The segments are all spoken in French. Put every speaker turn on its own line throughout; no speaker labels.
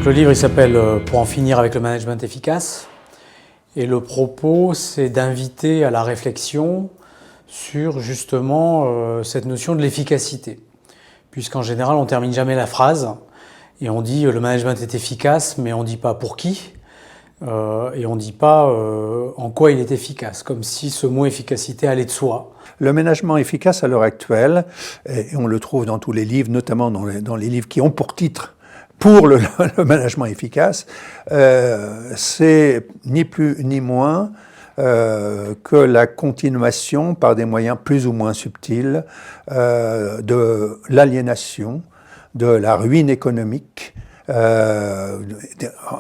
le livre il s'appelle « Pour en finir avec le management efficace ». Et le propos, c'est d'inviter à la réflexion sur justement cette notion de l'efficacité. Puisqu'en général, on ne termine jamais la phrase et on dit le management est efficace, mais on ne dit pas pour qui et on ne dit pas en quoi il est efficace, comme si ce mot efficacité allait de soi.
Le management efficace à l'heure actuelle, et on le trouve dans tous les livres, notamment dans les livres qui ont pour titre pour le management efficace, c'est ni plus ni moins que la continuation par des moyens plus ou moins subtils de l'aliénation, de la ruine économique,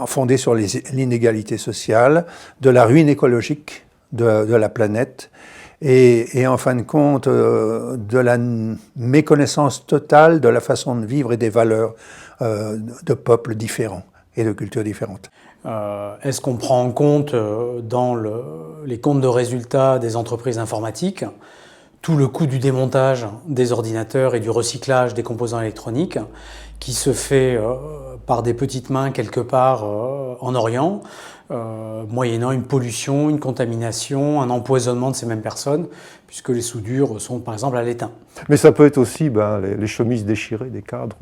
fondée sur l'inégalité sociale, de la ruine écologique de la planète, et en fin de compte de la méconnaissance totale de la façon de vivre et des valeurs de peuples différents et de cultures différentes.
Est-ce qu'on prend en compte dans les comptes de résultats des entreprises informatiques tout le coût du démontage des ordinateurs et du recyclage des composants électroniques qui se fait par des petites mains quelque part en Orient, moyennant une pollution, une contamination, un empoisonnement de ces mêmes personnes, puisque les soudures sont par exemple à l'étain.
Mais ça peut être aussi les chemises déchirées des cadres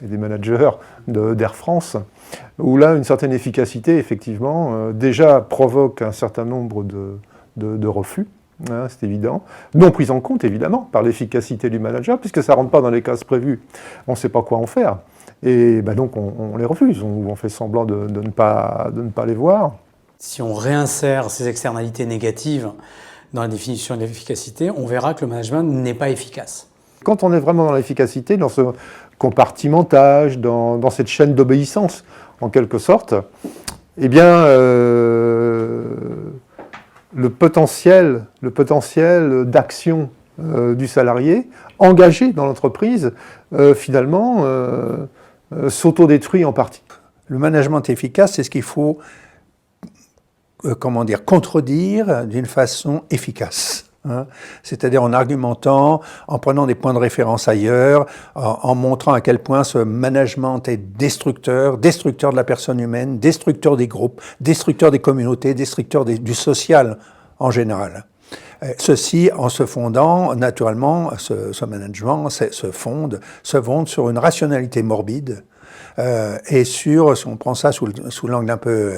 et des managers d'Air France, où là, une certaine efficacité, effectivement, déjà provoque un certain nombre de refus. Hein, c'est évident. Non pris en compte, évidemment, par l'efficacité du manager, puisque ça ne rentre pas dans les cases prévues. On ne sait pas quoi en faire. Et donc, on les refuse. On fait semblant de ne pas les voir.
Si on réinsère ces externalités négatives dans la définition de l'efficacité, on verra que le management n'est pas efficace.
Quand on est vraiment dans l'efficacité, dans ce compartimentage, dans cette chaîne d'obéissance, en quelque sorte, eh bien... le potentiel d'action du salarié engagé dans l'entreprise, finalement, s'autodétruit en partie.
Le management efficace, c'est ce qu'il faut, contredire d'une façon efficace. Hein, c'est-à-dire en argumentant, en prenant des points de référence ailleurs, en montrant à quel point ce management est destructeur de la personne humaine, destructeur des groupes, destructeur des communautés, destructeur du social en général. Ceci en se fondant, naturellement, ce management se fonde sur une rationalité morbide, et si on prend ça sous l'angle un peu,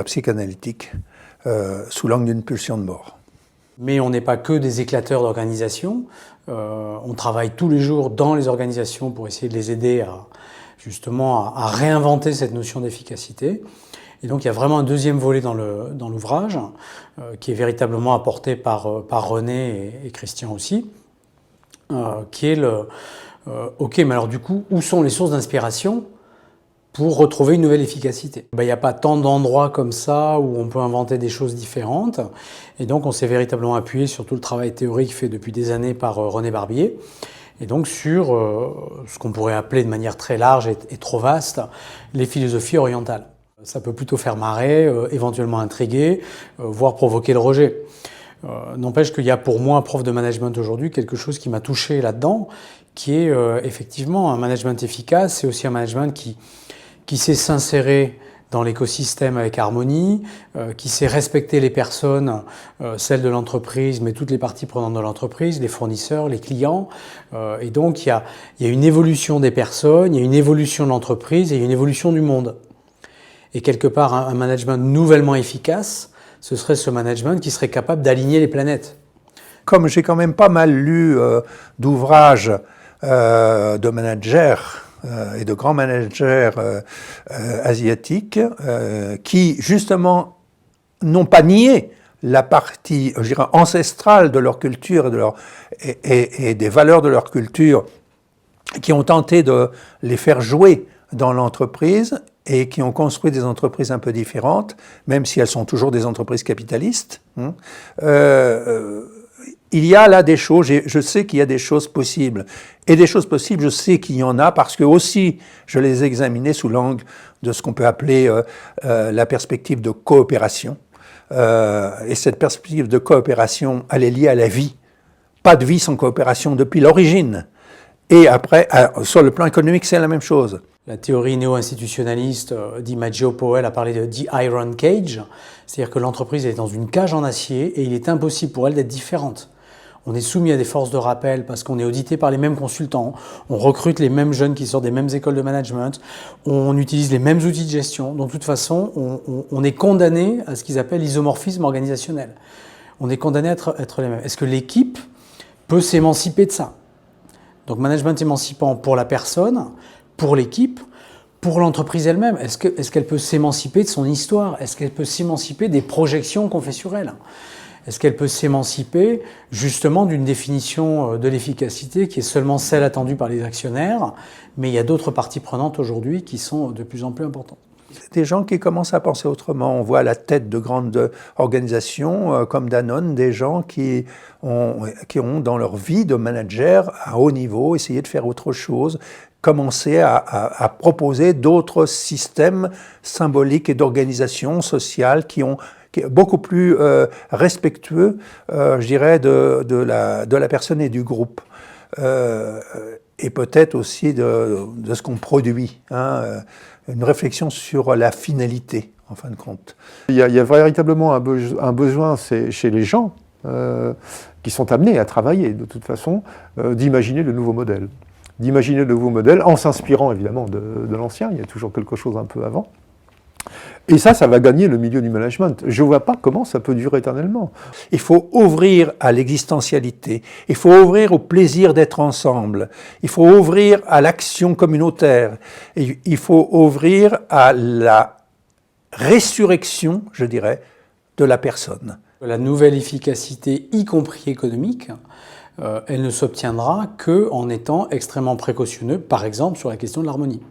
psychanalytique, sous l'angle d'une pulsion de mort.
Mais on n'est pas que des éclateurs d'organisation. On travaille tous les jours dans les organisations pour essayer de les aider à réinventer cette notion d'efficacité. Et donc il y a vraiment un deuxième volet dans l'ouvrage qui est véritablement apporté par René et Christian aussi, qui est OK, mais alors du coup, où sont les sources d'inspiration pour retrouver une nouvelle efficacité? Il n'y a pas tant d'endroits comme ça où on peut inventer des choses différentes. Et donc, on s'est véritablement appuyé sur tout le travail théorique fait depuis des années par René Barbier. Et donc, sur ce qu'on pourrait appeler de manière très large et trop vaste, les philosophies orientales. Ça peut plutôt faire marrer, éventuellement intriguer, voire provoquer le rejet. N'empêche qu'il y a pour moi, prof de management aujourd'hui, quelque chose qui m'a touché là-dedans, qui est effectivement un management efficace. C'est aussi un management qui sait s'insérer dans l'écosystème avec harmonie, qui sait respecter les personnes, celles de l'entreprise, mais toutes les parties prenantes de l'entreprise, les fournisseurs, les clients. Et donc, il y a une évolution des personnes, il y a une évolution de l'entreprise et une évolution du monde. Et quelque part, un management nouvellement efficace, ce serait ce management qui serait capable d'aligner les planètes.
Comme j'ai quand même pas mal lu d'ouvrages de managers, et de grands managers asiatiques qui, justement, n'ont pas nié la partie, je dirais, ancestrale de leur culture et des valeurs de leur culture, qui ont tenté de les faire jouer dans l'entreprise et qui ont construit des entreprises un peu différentes, même si elles sont toujours des entreprises capitalistes. Il y a là des choses, je sais qu'il y a des choses possibles. Et des choses possibles, je sais qu'il y en a parce que aussi, je les ai examinées sous l'angle de ce qu'on peut appeler la perspective de coopération. Et cette perspective de coopération, elle est liée à la vie. Pas de vie sans coopération depuis l'origine. Et après, sur le plan économique, c'est la même chose.
La théorie néo-institutionnaliste d'Imagio Powell a parlé de The Iron Cage, c'est-à-dire que l'entreprise est dans une cage en acier et il est impossible pour elle d'être différente. On est soumis à des forces de rappel parce qu'on est audité par les mêmes consultants, on recrute les mêmes jeunes qui sortent des mêmes écoles de management, on utilise les mêmes outils de gestion. Donc de toute façon, on est condamné à ce qu'ils appellent l'isomorphisme organisationnel. On est condamné à être les mêmes. Est-ce que l'équipe peut s'émanciper de ça? Donc management émancipant pour la personne, pour l'équipe, pour l'entreprise elle-même. Est-ce qu'elle peut s'émanciper de son histoire? Est-ce qu'elle peut s'émanciper des projections qu'on fait sur elle? Est-ce qu'elle peut s'émanciper justement d'une définition de l'efficacité qui est seulement celle attendue par les actionnaires, mais il y a d'autres parties prenantes aujourd'hui qui sont de plus en plus importantes?
Des gens qui commencent à penser autrement. On voit à la tête de grandes organisations comme Danone des gens qui ont dans leur vie de manager à haut niveau essayé de faire autre chose, commencer à proposer d'autres systèmes symboliques et d'organisation sociale qui est beaucoup plus respectueux, je dirais, de la personne et du groupe. Et peut-être aussi de ce qu'on produit. Une réflexion sur la finalité, en fin de compte.
Il y a véritablement un besoin chez les gens qui sont amenés à travailler, de toute façon, d'imaginer de nouveaux modèles. D'imaginer de nouveaux modèles en s'inspirant évidemment de l'ancien, il y a toujours quelque chose un peu avant. Et ça va gagner le milieu du management. Je ne vois pas comment ça peut durer éternellement.
Il faut ouvrir à l'existentialité, il faut ouvrir au plaisir d'être ensemble, il faut ouvrir à l'action communautaire, et il faut ouvrir à la résurrection, je dirais, de la personne.
La nouvelle efficacité, y compris économique, elle ne s'obtiendra qu'en étant extrêmement précautionneux, par exemple sur la question de l'harmonie.